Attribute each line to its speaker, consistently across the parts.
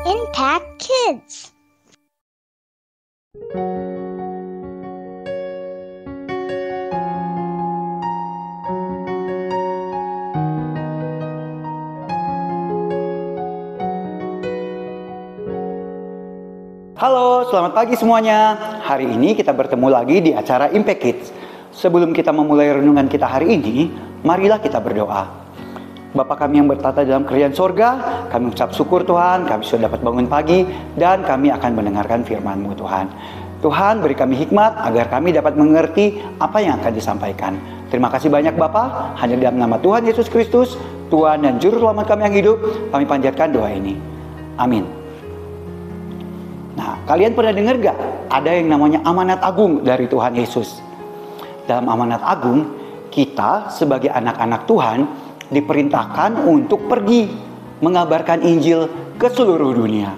Speaker 1: Impact Kids.
Speaker 2: Halo, selamat pagi semuanya. Hari ini kita bertemu lagi di acara Impact Kids. Sebelum kita memulai renungan kita hari ini, marilah kita berdoa. Bapa kami yang bertata dalam kerajaan sorga, kami ucap syukur Tuhan, kami sudah dapat bangun pagi, dan kami akan mendengarkan firman-Mu Tuhan. Tuhan, beri kami hikmat agar kami dapat mengerti apa yang akan disampaikan. Terima kasih banyak Bapa, hanya dalam nama Tuhan Yesus Kristus, Tuhan dan Juru Selamat kami yang hidup, kami panjatkan doa ini. Amin. Nah, kalian pernah dengar gak? Ada yang namanya amanat agung dari Tuhan Yesus. Dalam amanat agung, kita sebagai anak-anak Tuhan diperintahkan untuk pergi mengabarkan Injil ke seluruh dunia.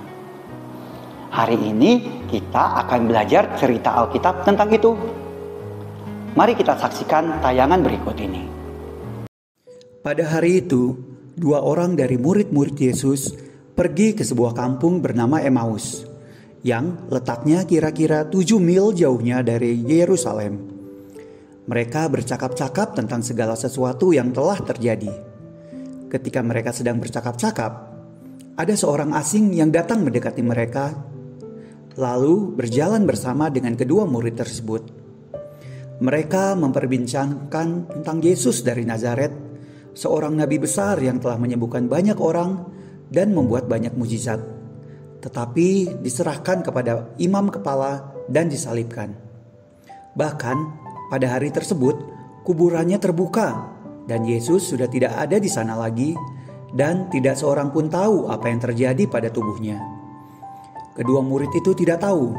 Speaker 2: Hari ini kita akan belajar cerita Alkitab tentang itu. Mari kita saksikan tayangan berikut ini.
Speaker 3: Pada hari itu, 2 orang dari murid-murid Yesus pergi ke sebuah kampung bernama Emmaus, yang letaknya kira-kira 7 mil jauhnya dari Yerusalem. Mereka bercakap-cakap tentang segala sesuatu yang telah terjadi. Ketika mereka sedang bercakap-cakap, ada seorang asing yang datang mendekati mereka, lalu berjalan bersama dengan kedua murid tersebut. Mereka memperbincangkan tentang Yesus dari Nazaret, seorang nabi besar yang telah menyembuhkan banyak orang dan membuat banyak mujizat, tetapi diserahkan kepada imam kepala dan disalibkan. Bahkan pada hari tersebut kuburannya terbuka dan Yesus sudah tidak ada di sana lagi, dan tidak seorang pun tahu apa yang terjadi pada tubuhnya. Kedua murid itu tidak tahu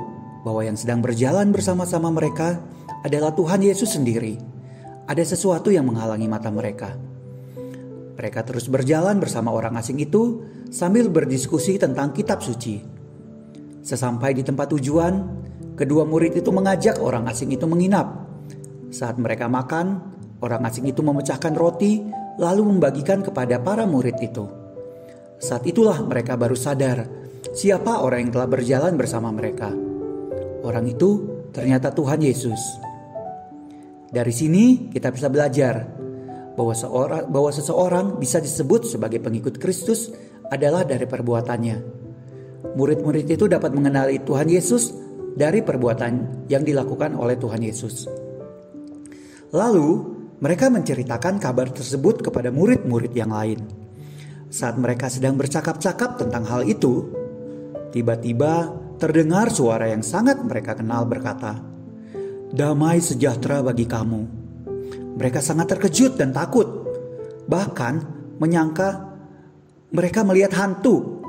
Speaker 3: bahwa yang sedang berjalan bersama-sama mereka adalah Tuhan Yesus sendiri. Ada sesuatu yang menghalangi mata mereka. Mereka terus berjalan bersama orang asing itu sambil berdiskusi tentang kitab suci. Sesampai di tempat tujuan, kedua murid itu mengajak orang asing itu menginap. Saat mereka makan, orang asing itu memecahkan roti lalu membagikan kepada para murid itu. Saat itulah mereka baru sadar siapa orang yang telah berjalan bersama mereka. Orang itu ternyata Tuhan Yesus. Dari sini kita bisa belajar bahwa seseorang bisa disebut sebagai pengikut Kristus adalah dari perbuatannya. Murid-murid itu dapat mengenali Tuhan Yesus dari perbuatan yang dilakukan oleh Tuhan Yesus. Lalu mereka menceritakan kabar tersebut kepada murid-murid yang lain. Saat mereka sedang bercakap-cakap tentang hal itu, tiba-tiba terdengar suara yang sangat mereka kenal berkata, "Damai sejahtera bagi kamu." Mereka sangat terkejut dan takut, bahkan menyangka mereka melihat hantu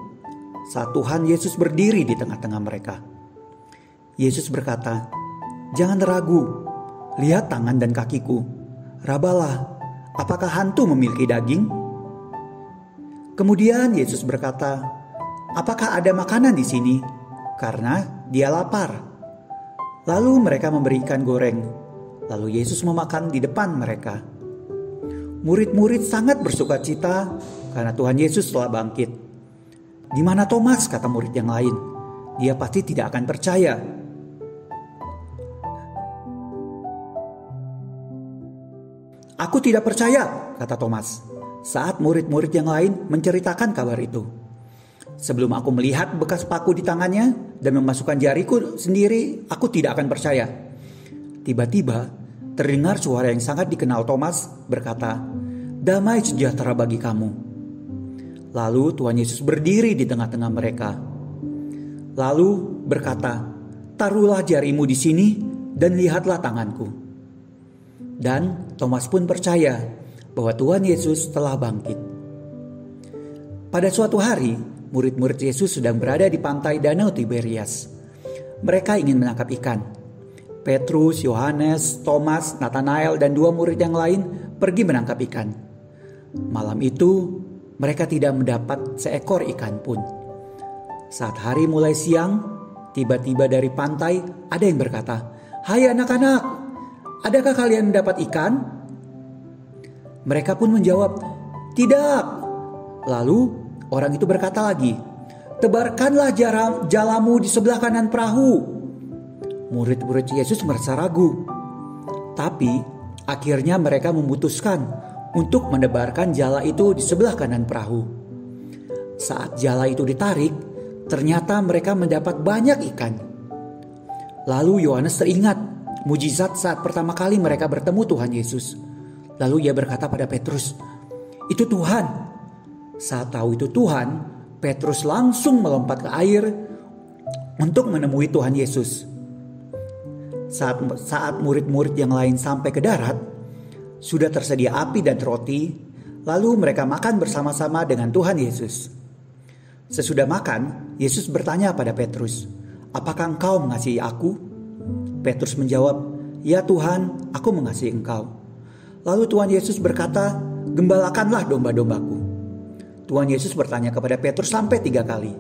Speaker 3: saat Tuhan Yesus berdiri di tengah-tengah mereka. Yesus berkata, "Jangan ragu, lihat tangan dan kakiku. Rabalah, apakah hantu memiliki daging?" Kemudian Yesus berkata, "Apakah ada makanan di sini?" Karena dia lapar. Lalu mereka memberikan goreng. Lalu Yesus memakan di depan mereka. Murid-murid sangat bersukacita karena Tuhan Yesus telah bangkit. "Di mana Thomas?" kata murid yang lain. "Dia pasti tidak akan percaya." "Aku tidak percaya," kata Thomas, saat murid-murid yang lain menceritakan kabar itu. "Sebelum aku melihat bekas paku di tangannya dan memasukkan jariku sendiri, aku tidak akan percaya." Tiba-tiba terdengar suara yang sangat dikenal Thomas berkata, "Damai sejahtera bagi kamu." Lalu Tuhan Yesus berdiri di tengah-tengah mereka. Lalu berkata, "Taruhlah jarimu di sini dan lihatlah tanganku." Dan Thomas pun percaya bahwa Tuhan Yesus telah bangkit. Pada suatu hari, murid-murid Yesus sedang berada di pantai Danau Tiberias. Mereka ingin menangkap ikan. Petrus, Yohanes, Thomas, Nathanael, dan 2 murid yang lain pergi menangkap ikan. Malam itu, mereka tidak mendapat seekor ikan pun. Saat hari mulai siang, tiba-tiba dari pantai ada yang berkata, "Hai anak-anak, adakah kalian mendapat ikan?" Mereka pun menjawab, "Tidak." Lalu orang itu berkata lagi, tebarkanlah jalamu di sebelah kanan perahu." Murid-murid Yesus merasa ragu. Tapi akhirnya mereka memutuskan untuk menebarkan jala itu di sebelah kanan perahu. Saat jala itu ditarik, ternyata mereka mendapat banyak ikan. Lalu Yohanes teringat mujizat saat pertama kali mereka bertemu Tuhan Yesus. Lalu ia berkata pada Petrus, "Itu Tuhan." Saat tahu itu Tuhan, Petrus langsung melompat ke air untuk menemui Tuhan Yesus. Saat murid-murid yang lain sampai ke darat, sudah tersedia api dan roti, lalu mereka makan bersama-sama dengan Tuhan Yesus. Sesudah makan, Yesus bertanya pada Petrus, "Apakah engkau mengasihi aku?" Petrus menjawab, "Ya Tuhan, aku mengasihi engkau." Lalu Tuhan Yesus berkata, "Gembalakanlah domba-dombaku." Tuhan Yesus bertanya kepada Petrus sampai 3 kali.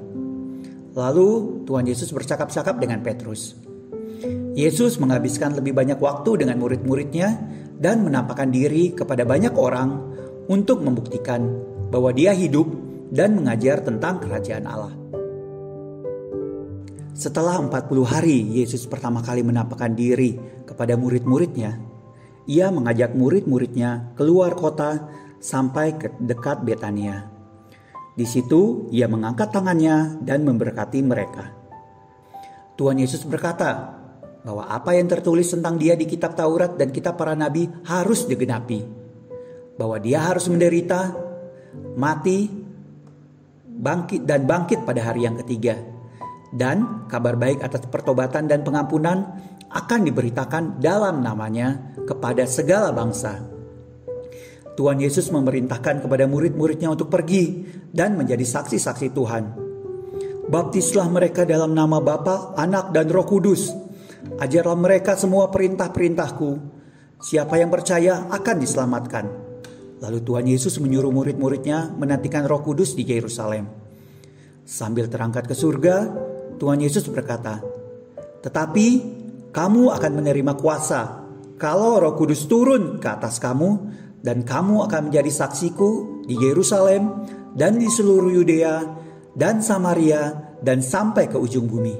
Speaker 3: Lalu Tuhan Yesus bercakap-cakap dengan Petrus. Yesus menghabiskan lebih banyak waktu dengan murid-muridnya dan menampakkan diri kepada banyak orang untuk membuktikan bahwa Dia hidup dan mengajar tentang kerajaan Allah. Setelah 40 hari Yesus pertama kali menampakkan diri kepada murid-muridnya, Ia mengajak murid-muridnya keluar kota sampai ke dekat Betania. Di situ Ia mengangkat tangannya dan memberkati mereka. Tuhan Yesus berkata bahwa apa yang tertulis tentang Dia di kitab Taurat dan kitab para nabi harus digenapi. Bahwa Dia harus menderita, mati, bangkit pada hari yang ketiga. Dan kabar baik atas pertobatan dan pengampunan akan diberitakan dalam namanya kepada segala bangsa. Tuhan Yesus memerintahkan kepada murid-muridnya untuk pergi dan menjadi saksi-saksi Tuhan. Baptislah mereka dalam nama Bapa, Anak, dan Roh Kudus. Ajarlah mereka semua perintah-perintahku. Siapa yang percaya akan diselamatkan. Lalu Tuhan Yesus menyuruh murid-muridnya menantikan Roh Kudus di Yerusalem. Sambil terangkat ke surga, Tuhan Yesus berkata, "Tetapi kamu akan menerima kuasa kalau Roh Kudus turun ke atas kamu, dan kamu akan menjadi saksiku di Yerusalem dan di seluruh Yudea dan Samaria dan sampai ke ujung bumi.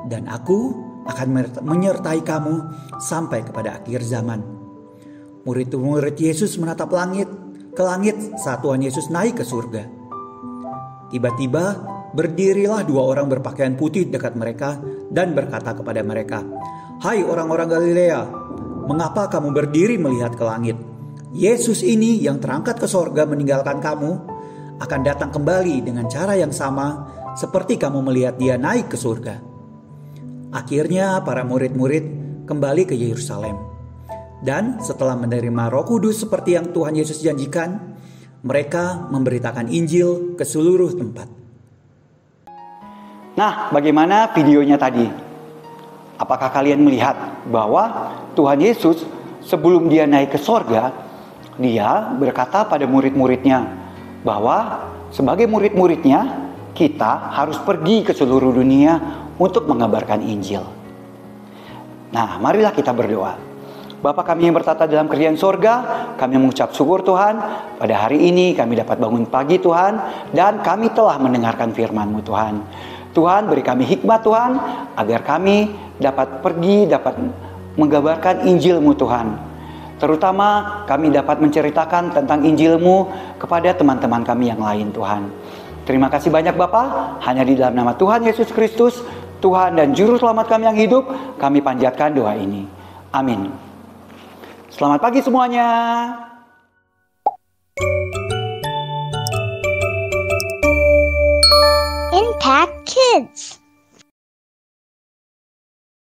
Speaker 3: Dan aku akan menyertai kamu sampai kepada akhir zaman." Murid-murid Yesus menatap ke langit saat Tuhan Yesus naik ke surga. Tiba-tiba berdirilah 2 orang berpakaian putih dekat mereka dan berkata kepada mereka, "Hai orang-orang Galilea, mengapa kamu berdiri melihat ke langit? Yesus ini yang terangkat ke sorga meninggalkan kamu akan datang kembali dengan cara yang sama seperti kamu melihat Dia naik ke surga." Akhirnya para murid-murid kembali ke Yerusalem. Dan setelah menerima Roh Kudus seperti yang Tuhan Yesus janjikan, mereka memberitakan Injil ke seluruh tempat.
Speaker 2: Nah, bagaimana videonya tadi? Apakah kalian melihat bahwa Tuhan Yesus sebelum Dia naik ke sorga, Dia berkata pada murid-muridnya bahwa sebagai murid-muridnya kita harus pergi ke seluruh dunia untuk mengabarkan Injil. Nah, marilah kita berdoa. Bapa kami yang bertata dalam kerajaan sorga, kami mengucap syukur Tuhan. Pada hari ini kami dapat bangun pagi Tuhan, dan kami telah mendengarkan firman-Mu Tuhan. Tuhan, beri kami hikmat Tuhan, agar kami dapat pergi, dapat mengabarkan Injil-Mu Tuhan. Terutama kami dapat menceritakan tentang Injil-Mu kepada teman-teman kami yang lain Tuhan. Terima kasih banyak Bapa, hanya di dalam nama Tuhan Yesus Kristus, Tuhan dan Juru Selamat kami yang hidup, kami panjatkan doa ini. Amin. Selamat pagi semuanya.
Speaker 1: Impact Kids.